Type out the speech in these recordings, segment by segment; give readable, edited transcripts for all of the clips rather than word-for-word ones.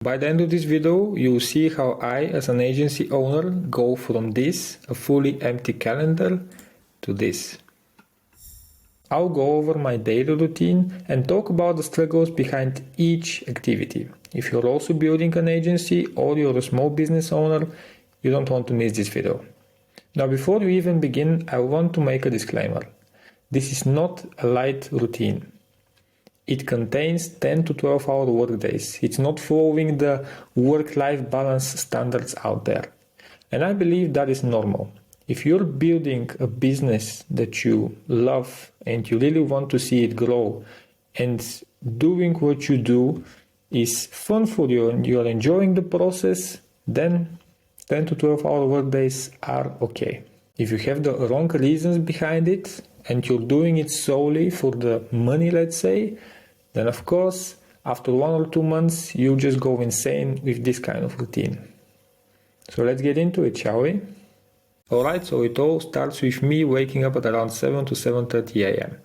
By the end of this video, you will see how I, as an agency owner, go from this, a fully empty calendar, to this. I'll go over my daily routine and talk about the struggles behind each activity. If you're also building an agency or you're a small business owner, you don't want to miss this video. Now, before we even begin, I want to make a disclaimer. This is not a light routine. It contains 10 to 12 hour workdays. It's not following the work-life balance standards out there. And I believe that is normal. If you're building a business that you love and you really want to see it grow, and doing what you do is fun for you and you're enjoying the process, then 10 to 12 hour workdays are okay. If you have the wrong reasons behind it and you're doing it solely for the money, let's say, then of course, after 1 or 2 months, you just go insane with this kind of routine. So let's get into it, shall we? Alright, so it all starts with me waking up at around 7 to 7:30 a.m.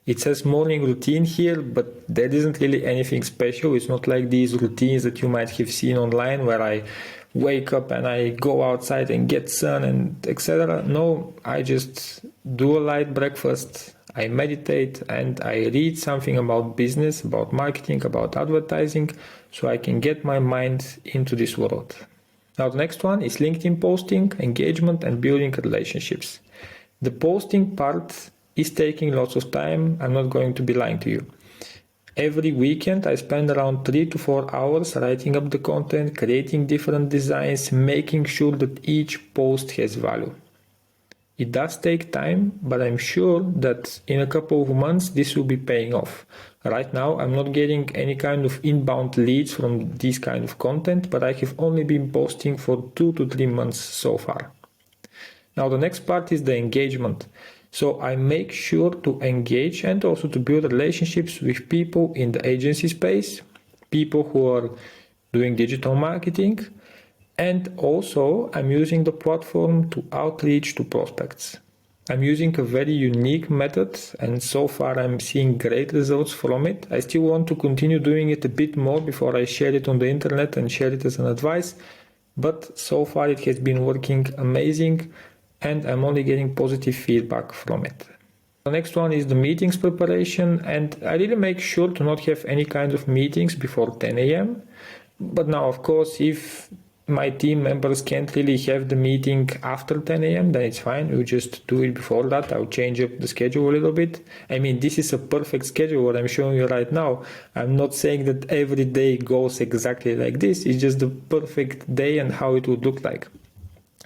It says morning routine here, but there isn't really anything special. It's not like these routines that you might have seen online where I wake up and I go outside and get sun and etc. No, I just do a light breakfast, I meditate, and I read something about business, about marketing, about advertising, so I can get my mind into this world. Now the next one is LinkedIn posting, engagement, and building relationships. The posting part is taking lots of time, I'm not going to be lying to you. Every weekend I spend around 3 to 4 hours writing up the content, creating different designs, making sure that each post has value. It does take time, but I'm sure that in a couple of months this will be paying off. Right now I'm not getting any kind of inbound leads from this kind of content, but I have only been posting for 2 to 3 months so far. Now the next part is the engagement. So I make sure to engage and also to build relationships with people in the agency space, people who are doing digital marketing, and also I'm using the platform to outreach to prospects. I'm using a very unique method and so far I'm seeing great results from it. I still want to continue doing it a bit more before I share it on the internet and share it as an advice, but so far it has been working amazing and I'm only getting positive feedback from it. The next one is the meetings preparation, and I really make sure to not have any kind of meetings before 10 a.m. But now of course if my team members can't really have the meeting after 10 a.m. then it's fine, we'll just do it before that. I'll change up the schedule a little bit. I mean, this is a perfect schedule what I'm showing you right now. I'm not saying that every day goes exactly like this, it's just the perfect day and how it would look like.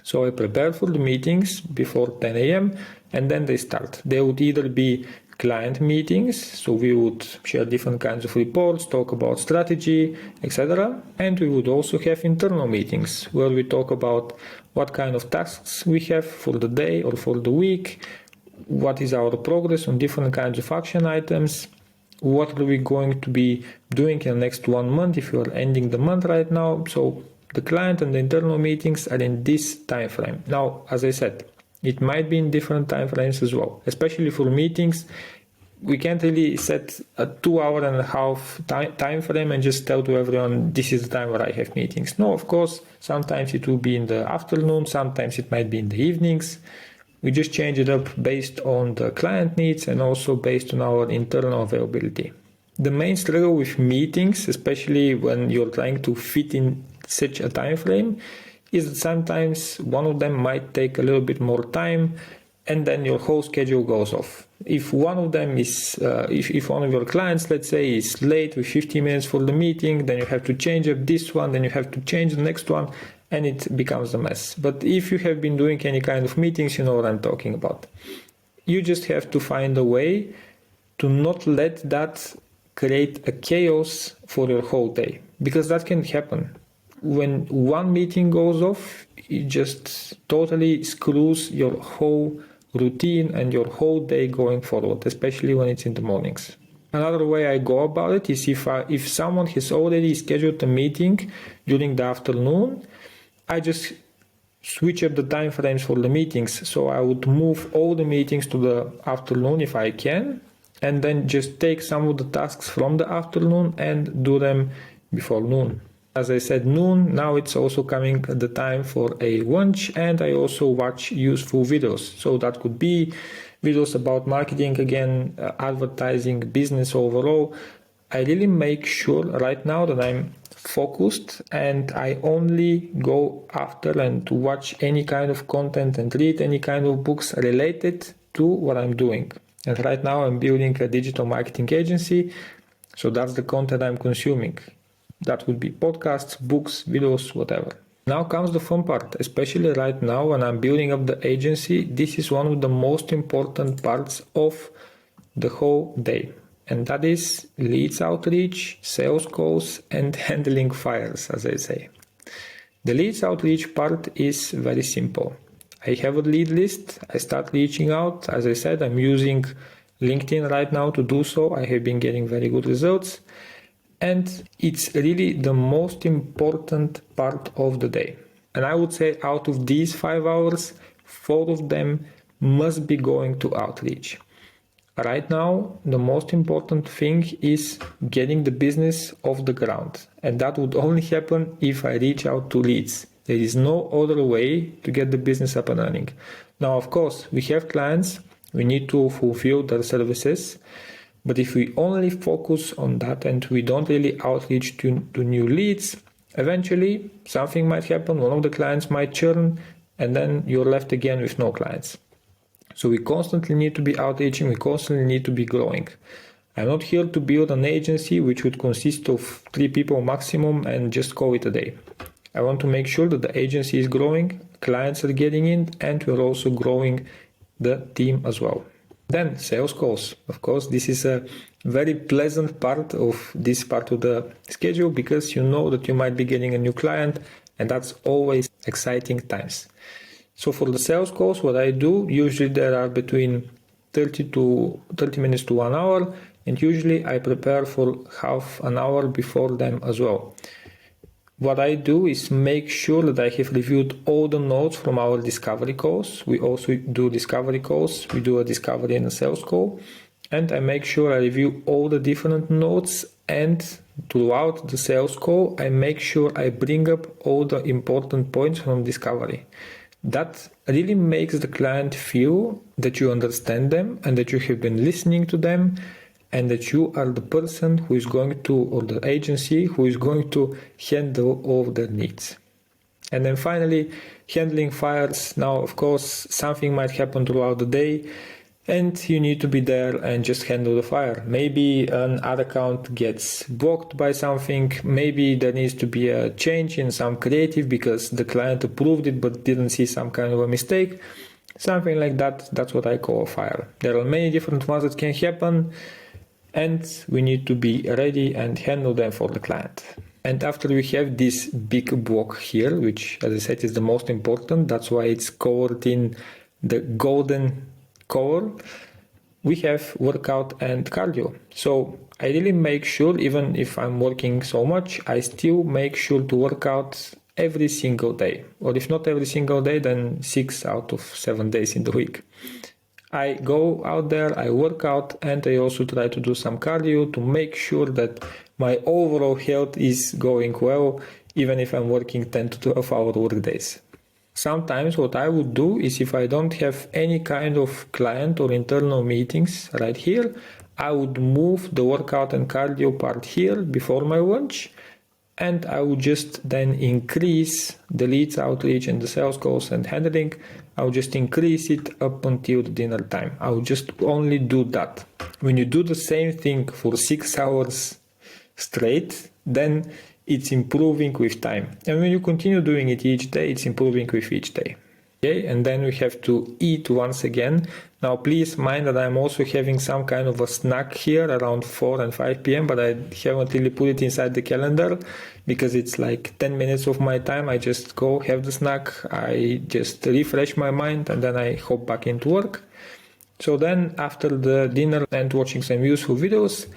So I prepare for the meetings before 10 a.m. and then they start. They would either be client meetings, so we would share different kinds of reports, talk about strategy, etc. And we would also have internal meetings where we talk about what kind of tasks we have for the day or for the week, what is our progress on different kinds of action items, what are we going to be doing in the next 1 month if you are ending the month right now. So the client and the internal meetings are in this time frame. Now, as I said, it might be in different time frames as well. Especially for meetings, we can't really set a 2.5 hour time frame and just tell to everyone, this is the time where I have meetings. No, of course, sometimes it will be in the afternoon, sometimes it might be in the evenings. We just change it up based on the client needs and also based on our internal availability. The main struggle with meetings, especially when you're trying to fit in such a time frame, is that sometimes one of them might take a little bit more time and then your whole schedule goes off. If one of them is, if one of your clients, let's say, is late with 15 minutes for the meeting, then you have to change up this one, then you have to change the next one, and it becomes a mess. But if you have been doing any kind of meetings, you know what I'm talking about. You just have to find a way to not let that create a chaos for your whole day, because that can happen. When one meeting goes off, it just totally screws your whole routine and your whole day going forward, especially when it's in the mornings. Another way I go about it is if someone has already scheduled a meeting during the afternoon, I just switch up the time frames for the meetings. So I would move all the meetings to the afternoon if I can, and then just take some of the tasks from the afternoon and do them before noon. As I said, noon, now it's also coming the time for a lunch, and I also watch useful videos. So that could be videos about marketing, again, advertising, business overall. I really make sure right now that I'm focused and I only go after and to watch any kind of content and read any kind of books related to what I'm doing. And right now I'm building a digital marketing agency, so that's the content I'm consuming. That would be podcasts, books, videos, whatever. Now comes the fun part, especially right now when I'm building up the agency. This is one of the most important parts of the whole day. And that is leads outreach, sales calls, and handling fires, as I say. The leads outreach part is very simple. I have a lead list. I start reaching out. As I said, I'm using LinkedIn right now to do so. I have been getting very good results. And it's really the most important part of the day. And I would say out of these 5 hours, 4 of them must be going to outreach. Right now, the most important thing is getting the business off the ground. And that would only happen if I reach out to leads. There is no other way to get the business up and running. Now, of course, we have clients. We need to fulfill their services. But if we only focus on that and we don't really outreach to new leads, eventually something might happen, one of the clients might churn, and then you're left again with no clients. So we constantly need to be outreaching, we constantly need to be growing. I'm not here to build an agency which would consist of 3 people maximum and just call it a day. I want to make sure that the agency is growing, clients are getting in, and we're also growing the team as well. Then sales calls. Of course, this is a very pleasant part of this part of the schedule because you know that you might be getting a new client, and that's always exciting times. So for the sales calls, what I do, usually there are between 30 minutes to 1 hour, and usually I prepare for half an hour before them as well. What I do is make sure that I have reviewed all the notes from our discovery calls. We also do discovery calls. We do a discovery and a sales call. And I make sure I review all the different notes, and throughout the sales call, I make sure I bring up all the important points from discovery. That really makes the client feel that you understand them and that you have been listening to them, and that you are the person who is going to, or the agency who is going to handle all their needs. And then finally, handling fires. Now, of course, something might happen throughout the day and you need to be there and just handle the fire. Maybe an ad account gets blocked by something. Maybe there needs to be a change in some creative because the client approved it but didn't see some kind of a mistake. Something like that. That's what I call a fire. There are many different ones that can happen, and we need to be ready and handle them for the client. And after we have this big block here, which, as I said, is the most important, that's why it's colored in the golden color, we have workout and cardio. So I really make sure, even if I'm working so much, I still make sure to work out every single day. Or if not every single day, then 6 out of 7 days in the week. I go out there, I work out, and I also try to do some cardio to make sure that my overall health is going well, even if I'm working 10 to 12 hour work days. Sometimes what I would do is, if I don't have any kind of client or internal meetings right here, I would move the workout and cardio part here before my lunch, and I would just then increase the leads outreach and the sales calls and handling. I would just increase it up until the dinner time. I would just only do that. When you do the same thing for 6 hours straight, then it's improving with time. And when you continue doing it each day, it's improving with each day. Okay, and then we have to eat once again. Now please mind that I'm also having some kind of a snack here around 4 and 5 p.m. but I haven't really put it inside the calendar because it's like 10 minutes of my time. I just go have the snack, I just refresh my mind, and then I hop back into work. So then after the dinner and watching some useful videos,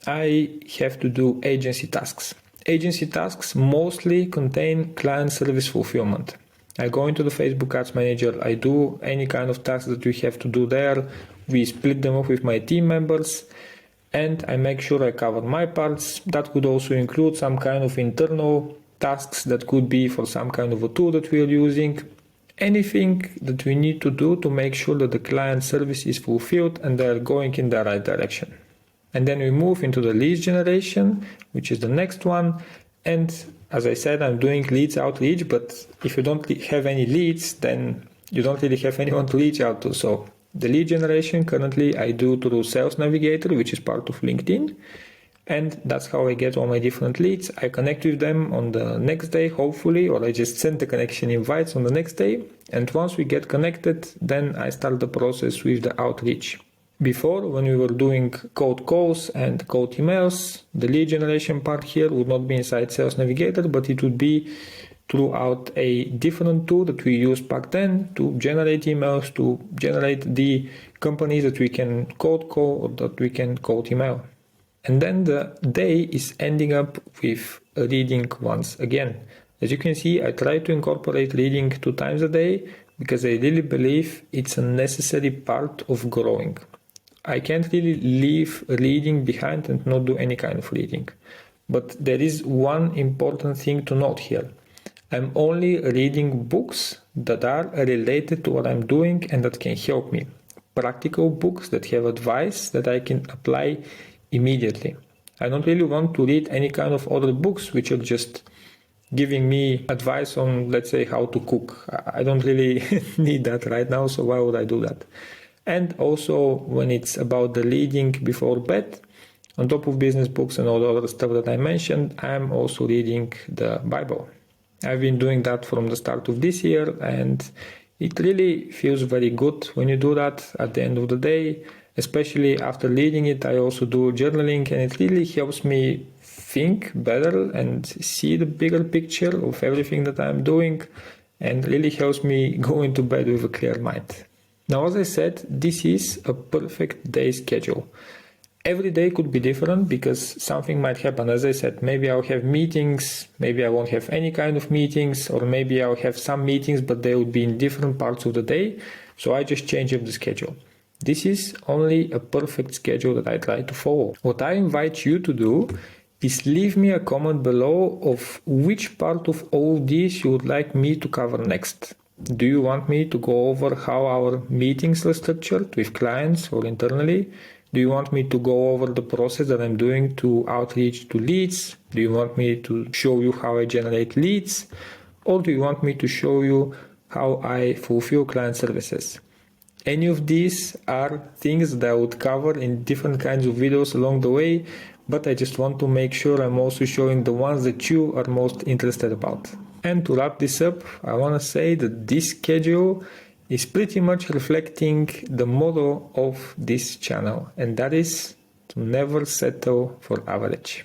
I have to do agency tasks. Agency tasks mostly contain client service fulfillment. I go into the Facebook Ads Manager, I do any kind of tasks that we have to do there. We split them up with my team members. and I make sure I cover my parts. That could also include some kind of internal tasks that could be for some kind of a tool that we are using. Anything that we need to do to make sure that the client service is fulfilled and they are going in the right direction. And then we move into the leads generation, which is the next one. And as I said, I'm doing leads outreach, but if you don't have any leads, then you don't really have anyone to reach out to. So the lead generation currently I do through Sales Navigator, which is part of LinkedIn. And that's how I get all my different leads. I connect with them on the next day, hopefully, or I just send the connection invites on the next day. And once we get connected, then I start the process with the outreach. Before, when we were doing cold calls and cold emails, the lead generation part here would not be inside Sales Navigator, but it would be throughout a different tool that we used back then to generate emails, to generate the companies that we can cold call or that we can cold email. And then the day is ending up with a reading once again. As you can see, I try to incorporate reading 2 times a day because I really believe it's a necessary part of growing. I can't really leave reading behind and not do any kind of reading. But there is one important thing to note here. I'm only reading books that are related to what I'm doing and that can help me. Practical books that have advice that I can apply immediately. I don't really want to read any kind of other books which are just giving me advice on, let's say, how to cook. I don't really need that right now, so why would I do that? And also when it's about the reading before bed, on top of business books and all the other stuff that I mentioned, I'm also reading the Bible. I've been doing that from the start of this year, and it really feels very good when you do that at the end of the day. Especially after reading it, I also do journaling, and it really helps me think better and see the bigger picture of everything that I'm doing, and really helps me go into bed with a clear mind. Now, as I said, this is a perfect day schedule. Every day could be different because something might happen. As I said, maybe I'll have meetings, maybe I won't have any kind of meetings, or maybe I'll have some meetings, but they will be in different parts of the day. So I just change up the schedule. This is only a perfect schedule that I try to follow. What I invite you to do is leave me a comment below of which part of all this you would like me to cover next. Do you want me to go over how our meetings are structured with clients or internally? Do you want me to go over the process that I'm doing to outreach to leads? Do you want me to show you how I generate leads? Or do you want me to show you how I fulfill client services? Any of these are things that I would cover in different kinds of videos along the way, but I just want to make sure I'm also showing the ones that you are most interested about. And to wrap this up, I want to say that this schedule is pretty much reflecting the motto of this channel, and that is to never settle for average.